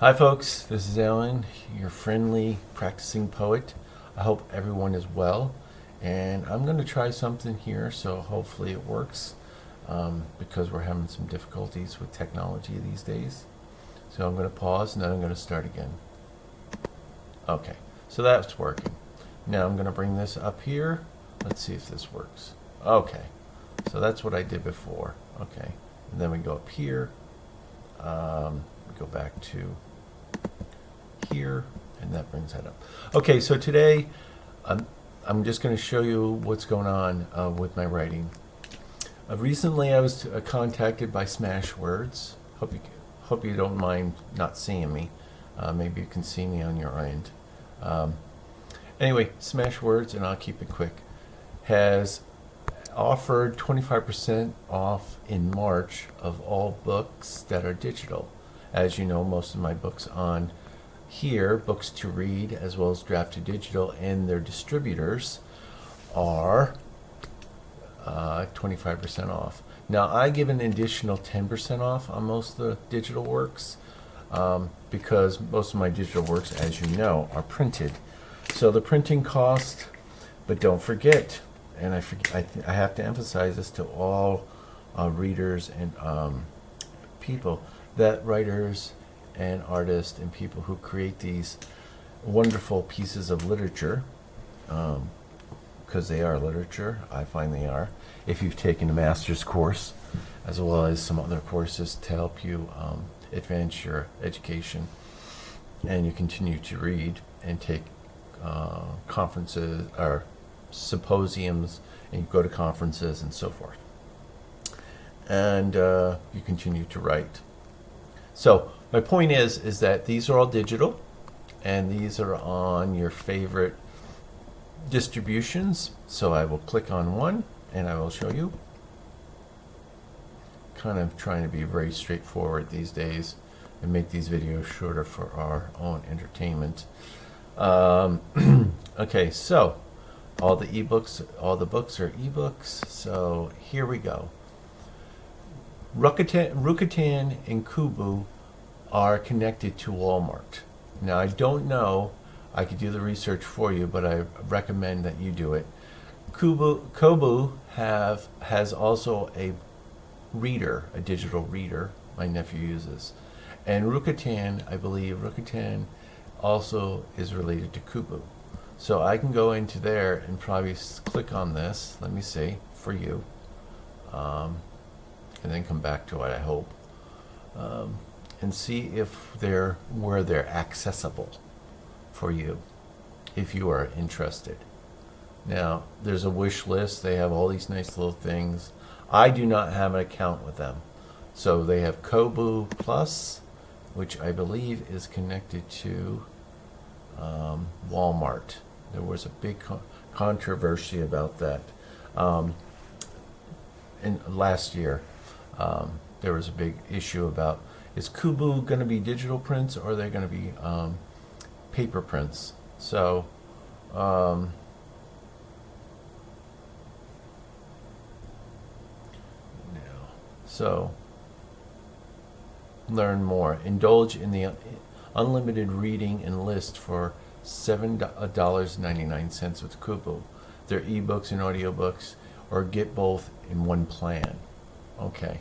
Hi folks, this is Alan, your friendly practicing poet. I hope everyone is well, and I'm going to try something here, so hopefully it works, because we're having some difficulties with technology these days. So I'm going to pause and then I'm going to start again. Okay, so that's working. Now I'm going to bring this up here. Let's see if this works. Okay, so that's what I did before. Okay, and then we go up here. We go back to here, and that brings that up. Okay, so today I'm just going to show you what's going on with my writing. Recently, I was contacted by Smashwords. Hope you don't mind not seeing me. Maybe you can see me on your end. Anyway, Smashwords, and I'll keep it quick, has offered 25% off in March of all books that are digital. As you know, most of my books on here, books to read as well as draft to digital, and their distributors are 25% off. Now I give an additional 10% off on most of the digital works, because most of my digital works, as you know, are printed. So the printing cost, but don't forget, and I have to emphasize this to all readers and people, that writers and artists and people who create these wonderful pieces of literature, because they are literature, I find they are, if you've taken a master's course as well as some other courses to help you advance your education, and you continue to read and take conferences or symposiums, and you go to conferences and so forth, and you continue to write. So my point is that these are all digital, and these are on your favorite distributions. So I will click on one and I will show you. Kind of trying to be very straightforward these days and make these videos shorter for our own entertainment. Okay, so all the ebooks, all the books are ebooks. So here we go. Rakuten and Kobo are connected to Walmart. Now I don't know, I could do the research for you, but I recommend that you do it. Kobo has also a reader, a digital reader my nephew uses. And Rakuten, I believe Rakuten also is related to Kobo. So I can go into there and probably click on this, let me see, for you. And then come back to it, I hope. And see if where they're accessible for you, if you are interested. Now, there's a wish list. They have all these nice little things. I do not have an account with them. So they have Kobo Plus, which I believe is connected to Walmart. There was a big controversy about that. In last year, there was a big issue about, is Kobo going to be digital prints, or are they going to be paper prints? So learn more. Indulge in the unlimited reading and list for $7.99 with Kobo. Their ebooks and audiobooks, or get both in one plan. Okay,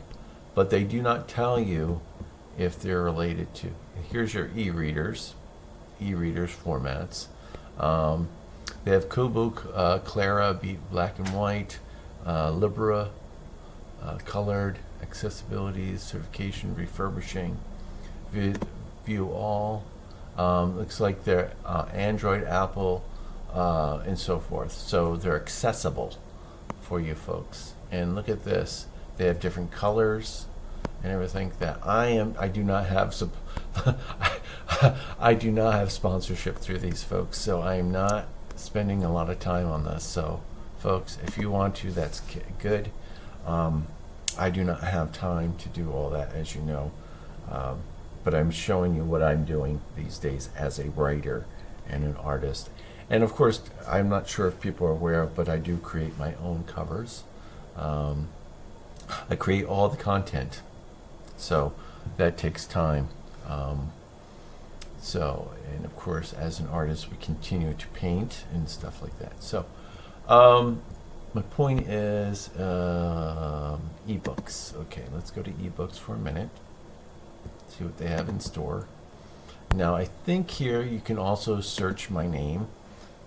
but they do not tell you if they're related to. Here's your e-readers formats. They have Kobo, Clara, Black and White, Libra, colored, accessibilities, certification, refurbishing, view all. Looks like they're Android, Apple, and so forth. So they're accessible for you folks. And look at this. They have different colors and everything that I do not have I do not have sponsorship through these folks, so I am not spending a lot of time on this. So folks, if you want to, that's good. I do not have time to do all that, as you know, but I'm showing you what I'm doing these days as a writer and an artist. And of course, I'm not sure if people are aware, but I do create my own covers. I create all the content, so that takes time. So, and of course, as an artist, we continue to paint and stuff like that. So, my point is ebooks. Okay, let's go to ebooks for a minute. See what they have in store. Now, I think here you can also search my name,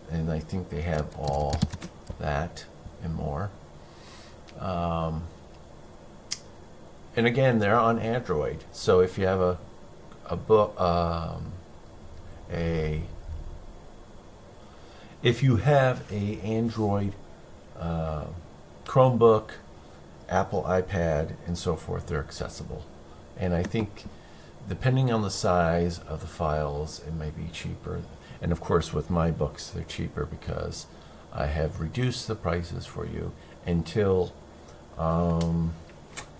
and I think they have all that and more. And again, they're on Android. So if you have a book, if you have a Android Chromebook, Apple iPad, and so forth, they're accessible. And I think depending on the size of the files, it may be cheaper. And of course, with my books, they're cheaper because I have reduced the prices for you until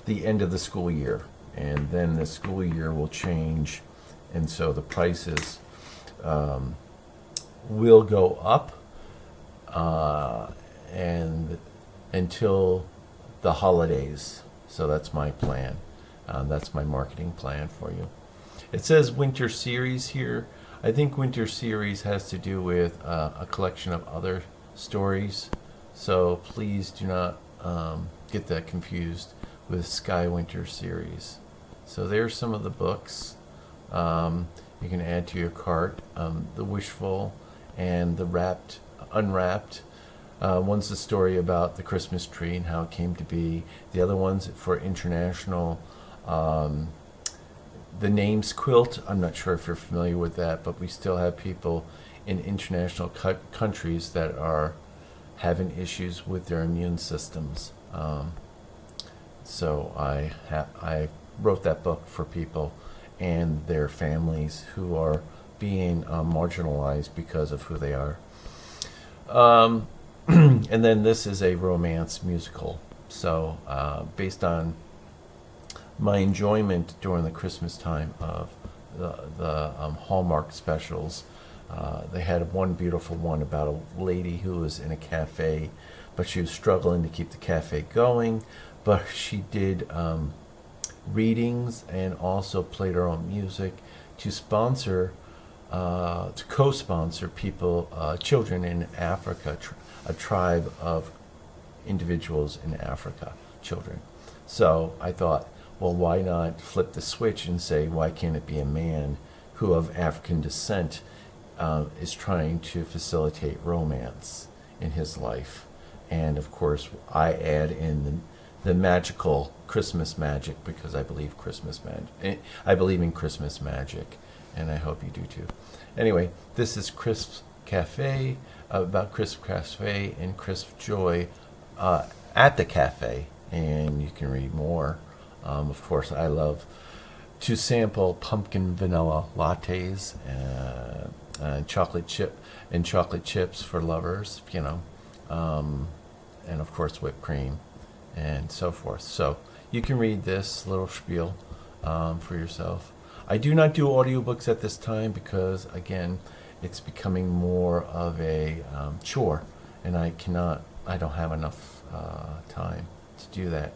the end of the school year. And then the school year will change. And so the prices will go up and until the holidays. So that's my plan. That's my marketing plan for you. It says Winter Series here. I think Winter Series has to do with a collection of other stories. So please do not get that confused with Sky Winter Series. So there's some of the books you can add to your cart. The Wishful and the Unwrapped. One's the story about the Christmas tree and how it came to be. The other one's for international. The Names Quilt, I'm not sure if you're familiar with that, but we still have people in international countries that are having issues with their immune systems. So I wrote that book for people and their families who are being marginalized because of who they are. And then this is a romance musical. So based on my enjoyment during the Christmas time of the Hallmark specials, they had one beautiful one about a lady who was in a cafe, but she was struggling to keep the cafe going, but she did readings and also played her own music to sponsor, to co-sponsor people, children in Africa, a tribe of individuals in Africa, children. So I thought, well, why not flip the switch and say, why can't it be a man who of African descent is trying to facilitate romance in his life? And of course, I add in the magical Christmas magic because I believe I believe in Christmas magic, and I hope you do too. Anyway, this is Crisp Cafe, about Crisp Cafe and Crisp Joy at the cafe, and you can read more. Of course, I love to sample pumpkin vanilla lattes and chocolate chips for lovers, you know, and of course whipped cream and so forth. So you can read this little spiel for yourself. I do not do audiobooks at this time because, again, it's becoming more of a chore, and I don't have enough time to do that.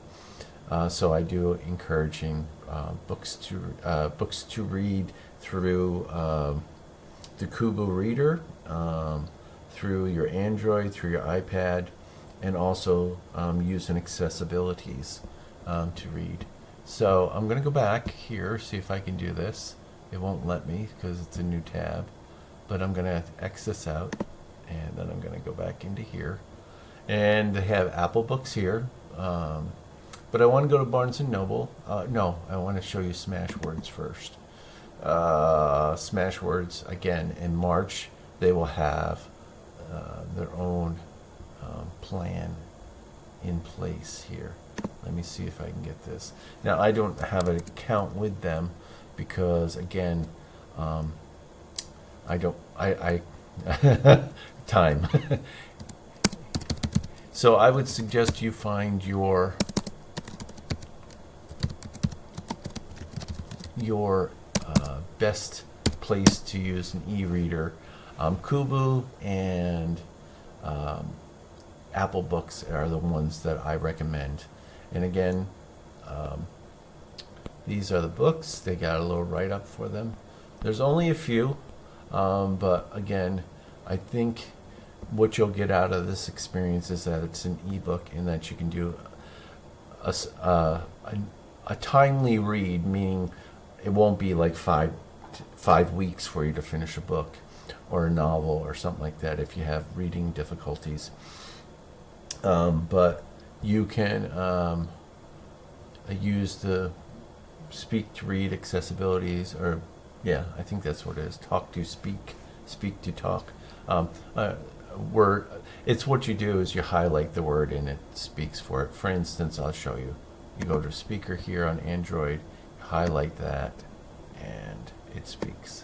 So I do encouraging books to read through the Kobo reader, through your Android, through your iPad, and also using accessibilities to read. So I'm going to go back here, see if I can do this. It won't let me because it's a new tab, but I'm going to X this out, and then I'm going to go back into here. And they have Apple Books here. But I want to go to Barnes&Noble. No, I want to show you Smashwords first. Smashwords, again, in March, they will have their own plan in place here. Let me see if I can get this. Now, I don't have an account with them because, again, time. So I would suggest you find your best place to use an e-reader. Kobo and Apple Books are the ones that I recommend. And again, these are the books. They got a little write-up for them. There's only a few, but again, I think what you'll get out of this experience is that it's an ebook and that you can do a timely read, meaning it won't be like five weeks for you to finish a book or a novel or something like that if you have reading difficulties. But you can use the speak to read accessibilities, or yeah, I think that's what it is. Talk to speak, speak to talk. Word. It's what you do is you highlight the word and it speaks for it. For instance, I'll show you. You go to speaker here on Android, highlight that, and it speaks.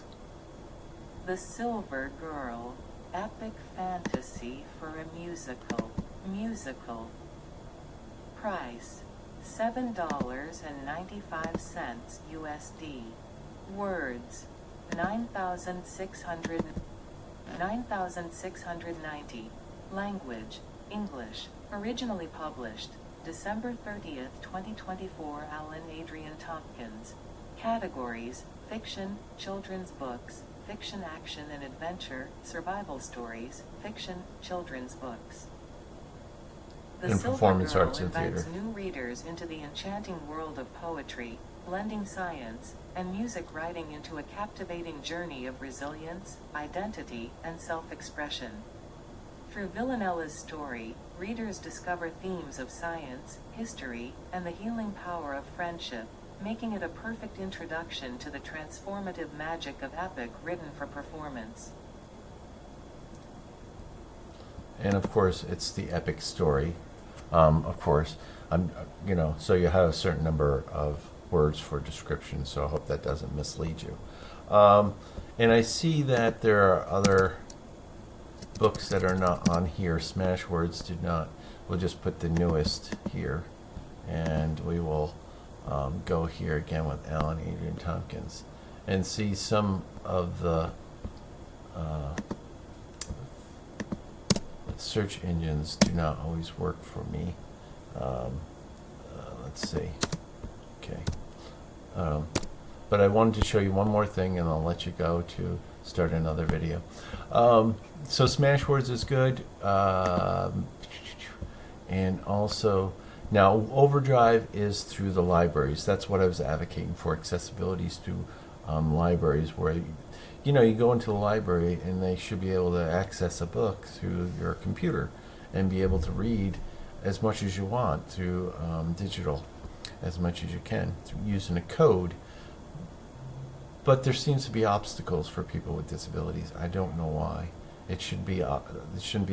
The Silver Girl, epic fantasy for a musical. Musical. Price, $7.95 USD. Words, 9,690. Language, English. Originally published, December 30th, 2024. Alan Adrian Tompkins. Categories, fiction, children's books, fiction, action and adventure, survival stories, fiction, children's books. The And Silver performance Girl arts and invites theater. new readers into the enchanting world of poetry, blending science and music, writing into a captivating journey of resilience, identity, and self-expression. Through Villanella's story, readers discover themes of science, history, and the healing power of friendship, making it a perfect introduction to the transformative magic of epic written for performance. And of course, it's the epic story. Of course, so you have a certain number of words for description. So I hope that doesn't mislead you. And I see that there are other books that are not on here. Smashwords did not. We'll just put the newest here, and we will go here again with Alan Adrian Tompkins and see some of the search engines do not always work for me. Let's see. Okay. But I wanted to show you one more thing, and I'll let you go to start another video. So Smashwords is good. And also, now Overdrive is through the libraries. That's what I was advocating for, accessibilities through libraries, where you go into the library and they should be able to access a book through your computer and be able to read as much as you want through digital, as much as you can, using a code. But there seems to be obstacles for people with disabilities. I don't know why. It shouldn't be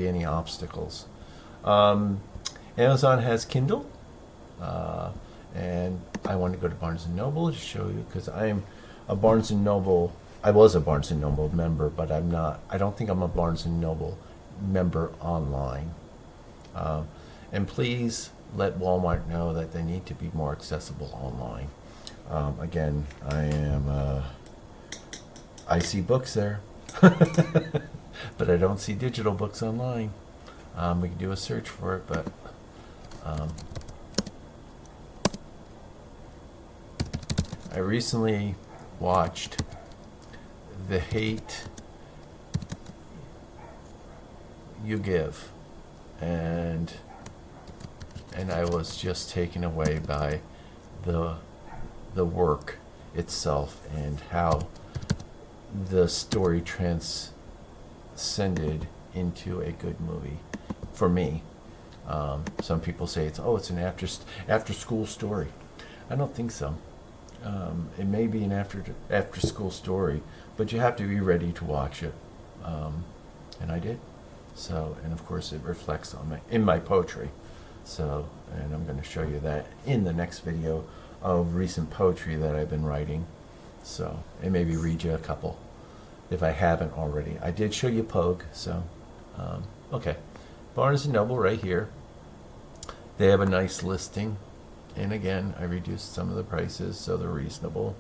any obstacles. Amazon has Kindle, and I want to go to Barnes&Noble to show you, because I am a Barnes&Noble. I was a Barnes&Noble member, but I'm not. I don't think I'm a Barnes&Noble member online. And please let Walmart know that they need to be more accessible online. Again, I see books there, but I don't see digital books online. We can do a search for it, but I recently watched The Hate You Give, and I was just taken away by the work itself and how the story transcended into a good movie for me. Some people say it's an after school story. I don't think so. It may be an after school story, but you have to be ready to watch it, and I did. So, and of course it reflects on in my poetry. So, and I'm going to show you that in the next video of recent poetry that I've been writing. So, and maybe read you a couple if I haven't already. I did show you Pogue, so okay. Barnes & Noble right here. They have a nice listing, and again, I reduced some of the prices so they're reasonable.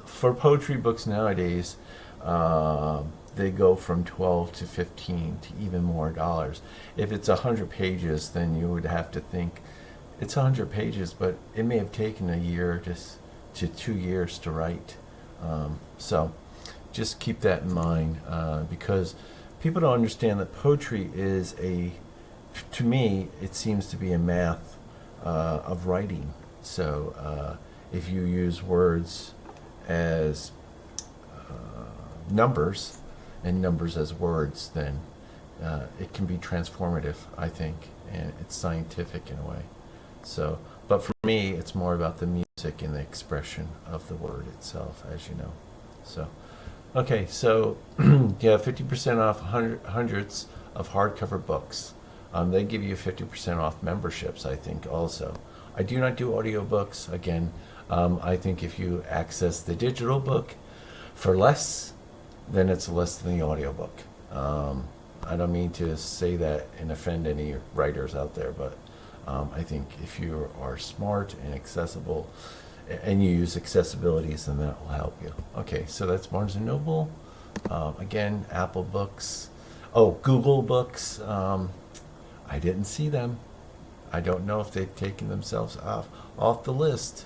For poetry books nowadays, they go from $12 to $15 to even more dollars. If it's 100 pages, then you would have to think it's 100 pages, but it may have taken a year to 2 years to write. So just keep that in mind, because people don't understand that poetry is to me, it seems to be a math of writing. So if you use words as numbers and numbers as words, then it can be transformative, I think, and it's scientific in a way. So, but for me, it's more about the music and the expression of the word itself, as you know. So, okay, so you have 50% off hundreds of hardcover books. They give you 50% off memberships, I think, also. I do not do audiobooks. Again, I think if you access the digital book for less, then it's less than the audiobook. I don't mean to say that and offend any writers out there, but I think if you are smart and accessible and you use accessibilities, then that will help you. Okay, so that's Barnes&Noble. Again, Apple Books. Oh, Google Books. I didn't see them. I don't know if they've taken themselves off the list.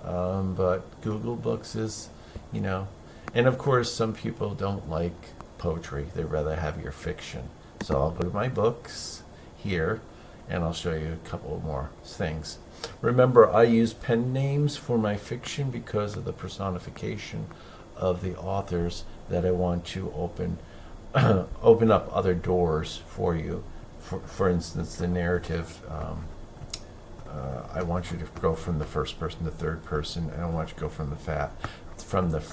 But Google Books is, and of course some people don't like poetry. They'd rather have your fiction. So I'll go to my books here and I'll show you a couple more things. Remember, I use pen names for my fiction because of the personification of the authors that I want to open up other doors for you. For instance, the narrative, I want you to go from the first person to third person, and I want you to go from the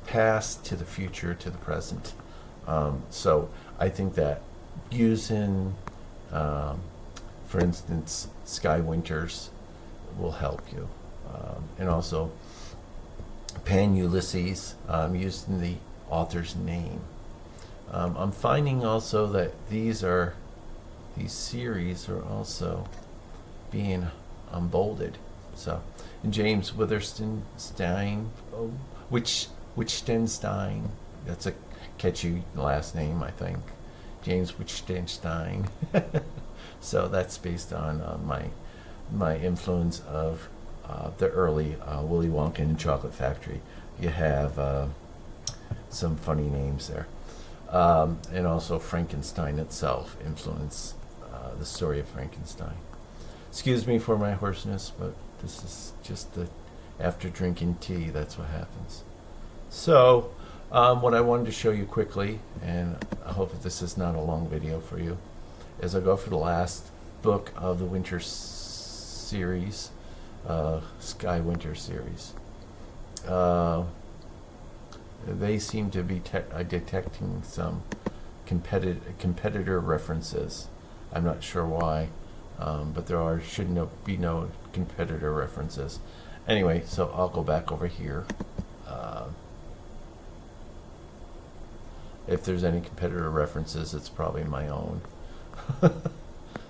past to the future to the present. So I think that using, for instance, Sky Winters will help you. And also Pan Ulysses, using the author's name. I'm finding also that these series are also being bolded. So, and James Witherspoon, Wittgenstein, that's a catchy last name, I think. James Wittgenstein. So that's based on my influence of the early Willy Wonka and Chocolate Factory. You have some funny names there. And also Frankenstein itself influenced the story of Frankenstein. Excuse me for my hoarseness, but this is just after drinking tea, that's what happens. So, what I wanted to show you quickly, and I hope that this is not a long video for you, is I go for the last book of the Winter series, Sky Winter series. They seem to be detecting some competitor references. I'm not sure why, but there should be no competitor references. Anyway, so I'll go back over here. If there's any competitor references, it's probably my own.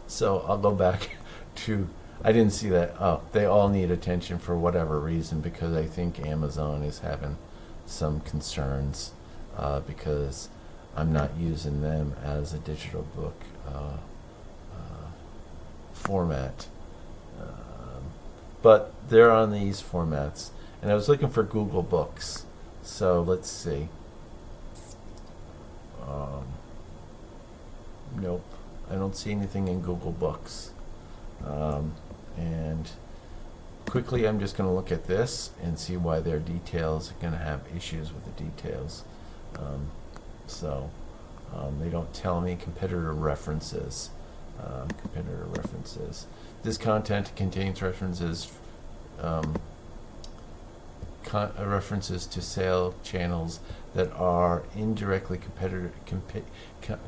So I'll go back to, I didn't see that. Oh, they all need attention for whatever reason, because I think Amazon is having some concerns because I'm not using them as a digital book format. But they're on these formats. And I was looking for Google Books. So let's see. Nope. I don't see anything in Google Books. And quickly, I'm just going to look at this and see why their details are going to have issues with the details. They don't tell me competitor references. This content contains references references to sale channels that are indirectly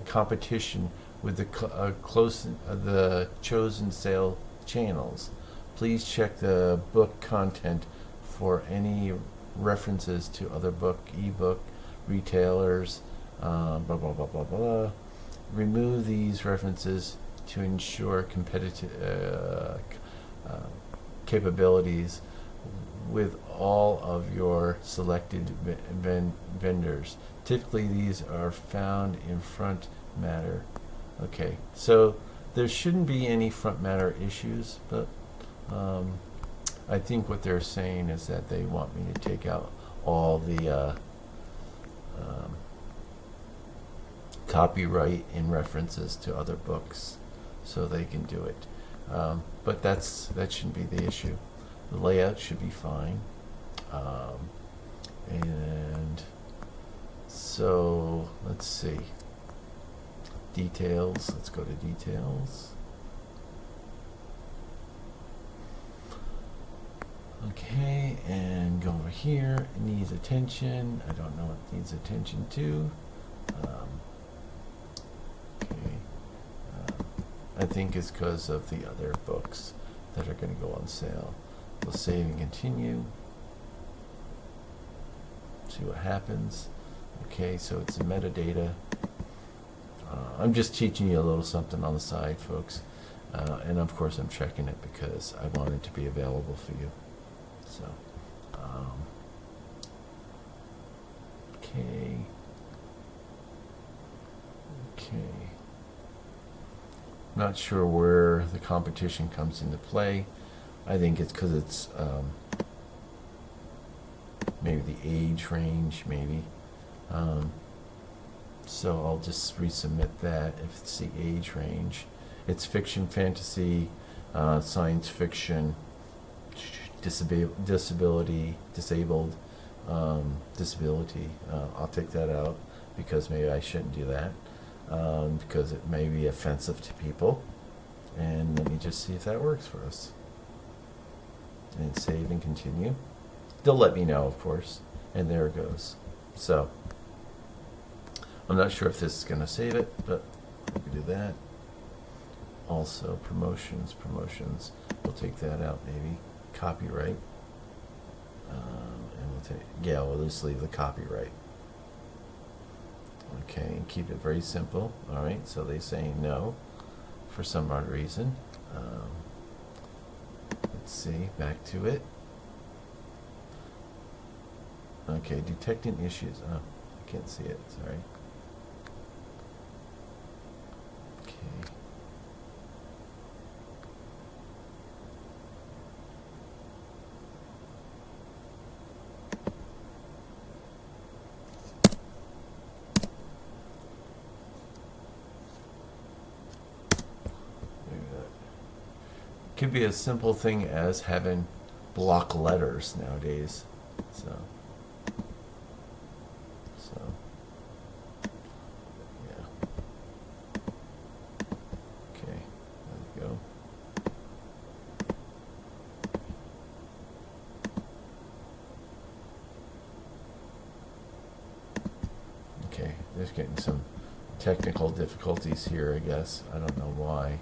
competition with the chosen sale channels. Please check the book content for any references to other ebook retailers, blah, blah, blah, blah, blah. Remove these references to ensure competitive capabilities with all of your selected vendors. Typically, these are found in front matter. Okay, so there shouldn't be any front matter issues, but I think what they're saying is that they want me to take out all the copyright in references to other books, so they can do it. But that shouldn't be the issue. The layout should be fine. And so let's see. Details. Let's go to details. Okay, and go over here. It needs attention. I don't know what it needs attention to. I think it's because of the other books that are going to go on sale. We'll save and continue. See what happens. Okay, so it's the metadata. I'm just teaching you a little something on the side, folks. And of course I'm checking it because I want it to be available for you. So, okay. Not sure where the competition comes into play. I think it's because it's maybe the age range, maybe. So I'll just resubmit that if it's the age range. It's fiction, fantasy, science fiction, disability. I'll take that out because maybe I shouldn't do that. Because it may be offensive to people. And let me just see if that works for us. And save and continue. They'll let me know, of course. And there it goes. So, I'm not sure if this is going to save it, but we can do that. Also, promotions. We'll take that out, maybe. Copyright. And we'll just leave the copyright. Okay, and keep it very simple. All right, so they say no for some odd reason. Let's see, back to it. Okay, detecting issues. Oh, I can't see it, sorry. Okay. Could be a simple thing as having block letters nowadays. So yeah. Okay, there we go. Okay, there's getting some technical difficulties here, I guess. I don't know why.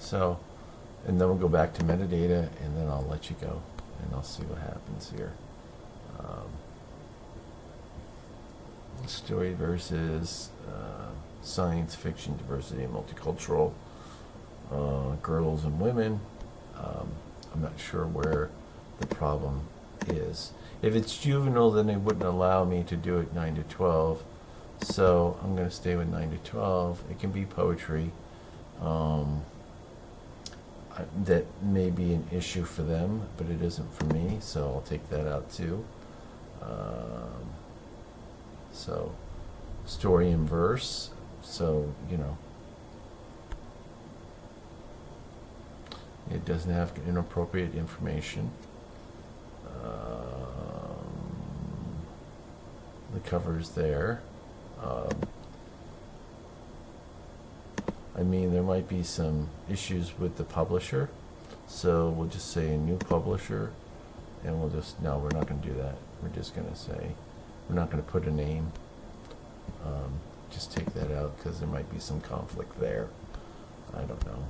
So, and then we'll go back to metadata, and then I'll let you go, and I'll see what happens here. Story versus science fiction, diversity, and multicultural, girls and women. I'm not sure where the problem is. If it's juvenile, then they wouldn't allow me to do it 9 to 12. So I'm going to stay with 9 to 12. It can be poetry. That may be an issue for them, but it isn't for me, so I'll take that out too. So, story and verse, so, it doesn't have inappropriate information. The cover's there. I mean, there might be some issues with the publisher, so we'll just say a new publisher, and we're not going to do that. We're just going to say, we're not going to put a name. Just take that out because there might be some conflict there. I don't know.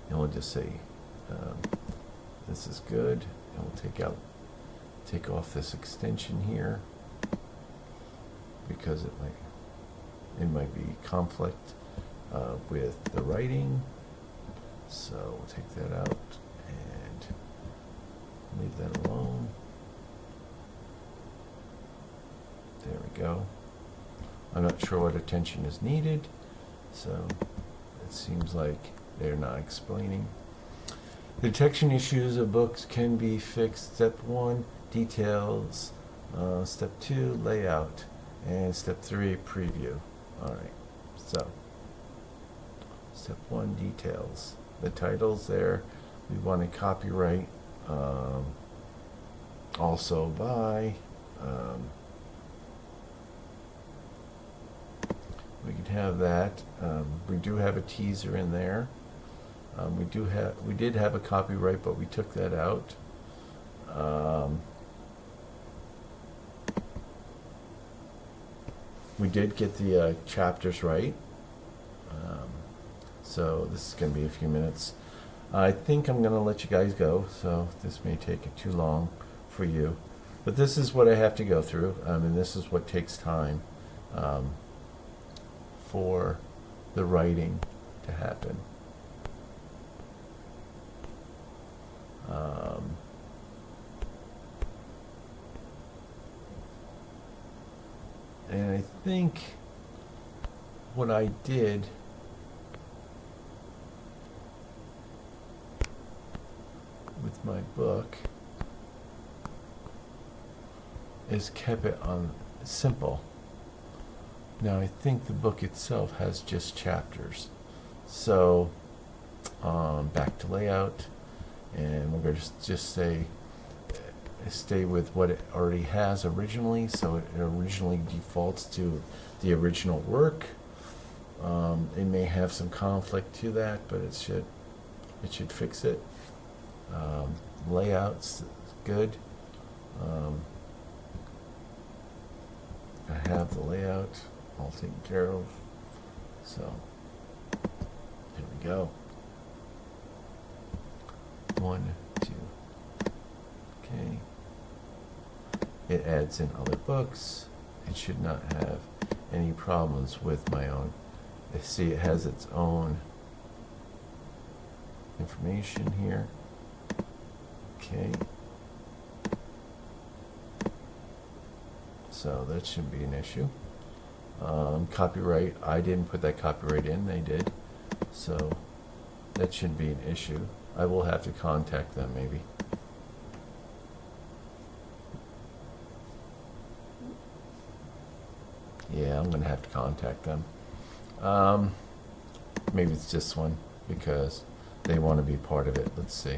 And we'll just say, this is good, and we'll take off this extension here, because it might be conflict with the writing. So we'll take that out and leave that alone. There we go. I'm not sure what attention is needed, so it seems like they're not explaining. The detection issues of books can be fixed. Step 1, details. Step 2, layout. And step 3, preview. Alright, so step 1, details. The title's there. We want to copyright. Also by. We can have that. We do have a teaser in there. We did have a copyright, but we took that out. We did get the chapters right. So this is going to be a few minutes. I think I'm going to let you guys go, so this may take it too long for you. But this is what I have to go through, and this is what takes time for the writing to happen. And I think what I did with my book is kept it on simple. Now I think the book itself has just chapters. So back to layout, and we're going to just stay with what it already has originally. So it originally defaults to the original work. It may have some conflict to that, but it should fix it. Layout's good. I have the layout all taken care of. So here we go. 1, 2. Okay. It adds in other books. It should not have any problems with my own. See, it has its own information here. Okay. So that shouldn't be an issue. Copyright, I didn't put that copyright in, they did. So that shouldn't be an issue. I will have to contact them maybe. Yeah, I'm going to have to contact them. Maybe it's this one because they want to be part of it. Let's see.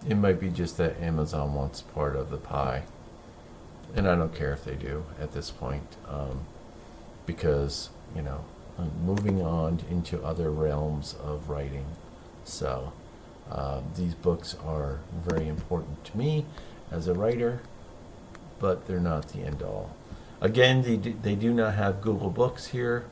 It might be just that Amazon wants part of the pie. And I don't care if they do at this point. Because, I'm moving on into other realms of writing. So, these books are very important to me as a writer, but they're not the end all. Again, they do not have Google Books here.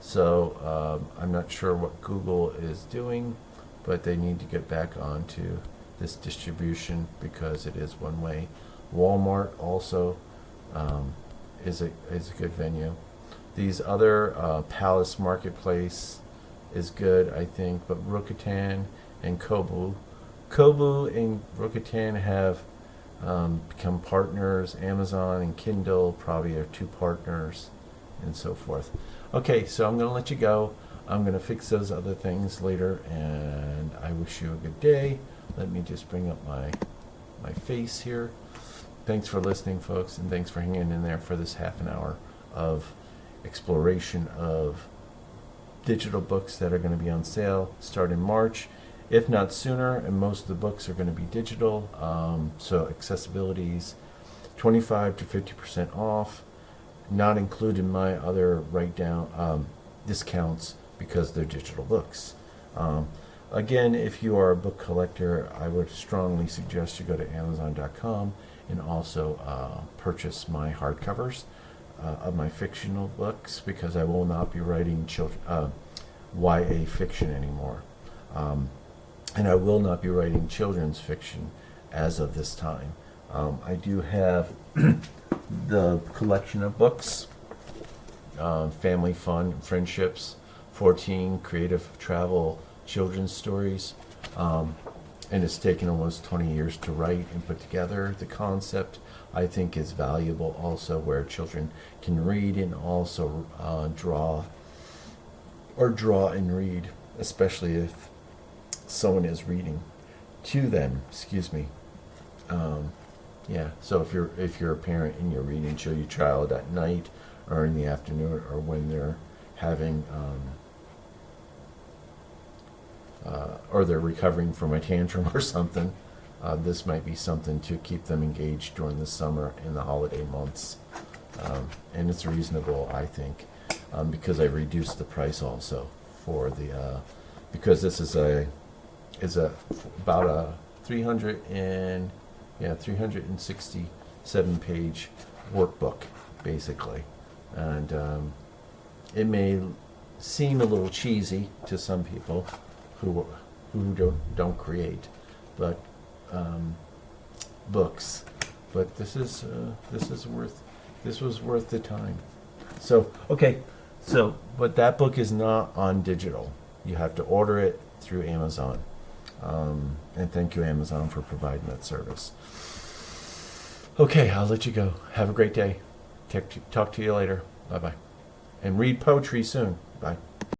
So, I'm not sure what Google is doing, but they need to get back onto this distribution because it is one way. Walmart also is a good venue. These other Palace Marketplace is good, I think, but Rakuten and Kobo and Rakuten have become partners. Amazon and Kindle probably are 2 partners, and so forth. Okay, so I'm going to let you go. I'm going to fix those other things later, and I wish you a good day. Let me just bring up my face here. Thanks for listening, folks, and thanks for hanging in there for this half an hour of exploration of digital books that are going to be on sale starting March, if not sooner, and most of the books are going to be digital. So Accessibilities, 25 to 50% off, not included in my other write-down discounts because they're digital books. Again, if you are a book collector, I would strongly suggest you go to Amazon.com and also purchase my hardcovers of my fictional books, because I will not be writing YA fiction anymore. and I will not be writing children's fiction as of this time. I do have the collection of books, Family Fun, Friendships, 14 Creative Travel Children's Stories. And it's taken almost 20 years to write and put together. The concept, I think, is valuable also, where children can read and also draw and read, especially if someone is reading to them. Excuse me. Yeah. So if you're a parent and you're reading to your child at night or in the afternoon or when they're having or they're recovering from a tantrum or something, this might be something to keep them engaged during the summer and the holiday months. And it's reasonable, I think, because I reduced the price also for the because this is about a 367 page workbook basically, and it may seem a little cheesy to some people who don't create, but books. But this was worth the time. So okay, but that book is not on digital. You have to order it through Amazon. And thank you, Amazon, for providing that service. Okay, I'll let you go. Have a great day. Talk to you later. Bye bye. And read poetry soon. Bye.